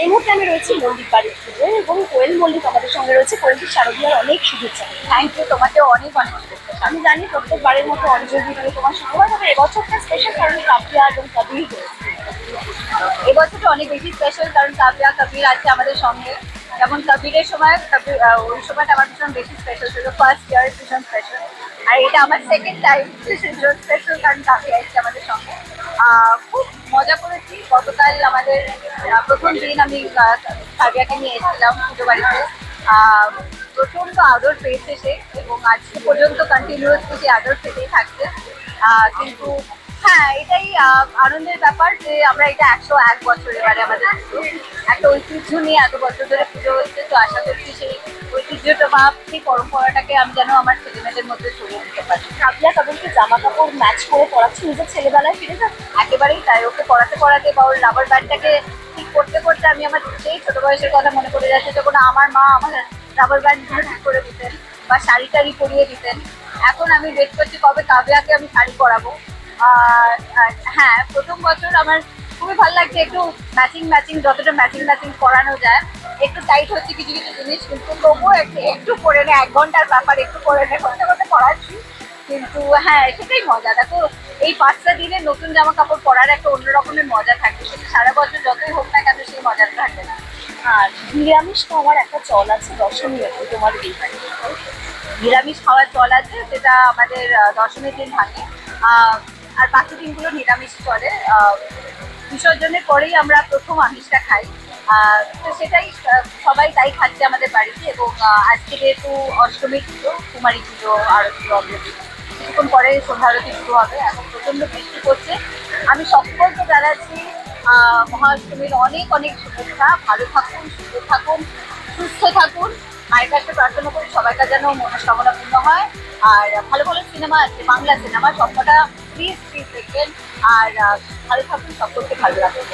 এই মুহূর্তে আমি রয়েছি মল্লিক বাড়ির পুজো এবং কোয়েল মল্লিক আমাদের সঙ্গে রয়েছে। কোয়েলটির শারদীয়ার অনেক শুভেচ্ছা। থ্যাংক ইউ, তোমাকেও অনেক অনেক শুভেচ্ছা। আমি জানি প্রত্যেকবারের মতো অঞ্জলি দিয়ে তোমার শুরু হয়, তবে এবছরটা স্পেশাল কারণ কাব্যা এবং কবির রয়েছে। এবছরটা অনেক বেশি স্পেশাল কারণ কাব্যা কবির আছে আমাদের সঙ্গে। যেমন কবিরের সময় ওই সময়টা আমার ভীষণ বেশি স্পেশাল ছিল, ফার্স্ট ইয়ার ভীষণ স্পেশাল। আর এটা আমার সেকেন্ড টাইম ভীষণ স্পেশাল কারণ কাব্যা এসছে আমাদের সঙ্গে। খুব মজা করেছি। গতকাল আমাদের প্রথম দিন আমি কাব্যাকে নিয়ে এসেছিলাম পুজো বাড়িতে। প্রচন্ড আদর পেয়েছে সে এবং আজকে পর্যন্ত কন্টিনিউয়াসলি সে আদর পেতেই থাকছে। কিন্তু হ্যাঁ, এটাই আনন্দের ব্যাপার যে আমরা এটা 101 বছর এবারে আমাদের পুজো। একটা ঐতিহ্য নিয়ে এত বছর ধরে পুজো হচ্ছে, তো আশা করছি সেই ঐতিহ্যটা বা সেই পরম্পরাটাকে আমি যেন আমার ছেলেমেয়েদের মধ্যে ছড়িয়ে দিতে পারি। কাব্যা কবিরকে জামা কাপড় ম্যাচ করে পড়াচ্ছে, নিজের ছেলেবেলায় ফিরে যাচ্ছে। একেবারেই তাই, ওকে পড়াতে পড়াতে বা ওর রাবার ব্যান্ডটাকে ঠিক করতে করতে আমি আমার সেই ছোট বয়সের কথা মনে পড়ে যাচ্ছে, যখন আমার মা আমার রাবার ব্যান্ডগুলো ঠিক করে দিতেন বা শাড়ি টাড়ি পরিয়ে দিতেন। এখন আমি ওয়েট করছি কবে কাব্যাকে আমি শাড়ি পরাবো। হ্যাঁ, প্রথম বছর আমার খুবই ভালো লাগছে, একটু ম্যাচিং ম্যাচিং যতটা ম্যাচিং ম্যাচিং করানো যায়। একটু টাইট হচ্ছে কিছু কিছু জিনিস, কিন্তু তবুও একটু পরে নে, 1 ঘন্টার ব্যাপার, একটু পরে নে করতে করতে পড়াচ্ছি। কিন্তু হ্যাঁ, সেটাই মজা। দেখো, এই 5টা দিনে নতুন জামা কাপড় পরার একটা অন্য রকমের মজা থাকে, সেটা সারা বছর যতই হোক না কেন সেই মজাটা থাকে না। আর নিরামিষ খাওয়ার একটা চল আছে দশমী অবধি তোমার এই বাড়িতে। নিরামিষ খাওয়ার চল আছে, যেটা আমাদের দশমীর দিন ভাঙে। আর বাকি দিনগুলো নিরামিষ চলে। বিসর্জনের পরেই আমরা প্রথম আমিষটা খাই। তো সেটাই সবাই তাই খাচ্ছে আমাদের বাড়িতে। এবং আজকে যেহেতু অষ্টমীর পুজো, কুমারী পুজো, আরতি অগ্রতি, কিছুক্ষণ পরে সন্ধ্যা আরতি শুরু হবে। এখন প্রচন্ড বৃষ্টি পড়ছে। আমি সকলকে জানাচ্ছি মহাষ্টমীর অনেক অনেক শুভেচ্ছা। ভালো থাকুন, সুস্থ থাকুন, সুস্থ থাকুন। মায়ের কাছে প্রার্থনা করি সবাইকার যেন মনস্কামনা পূর্ণ হয়। আর ভালো ভালো সিনেমা আছে, বাংলা সিনেমা, সবকটা প্লিজ প্লিজ দেখবেন। আর ভালো থাকুন, সকলকে ভালো রাখবেন।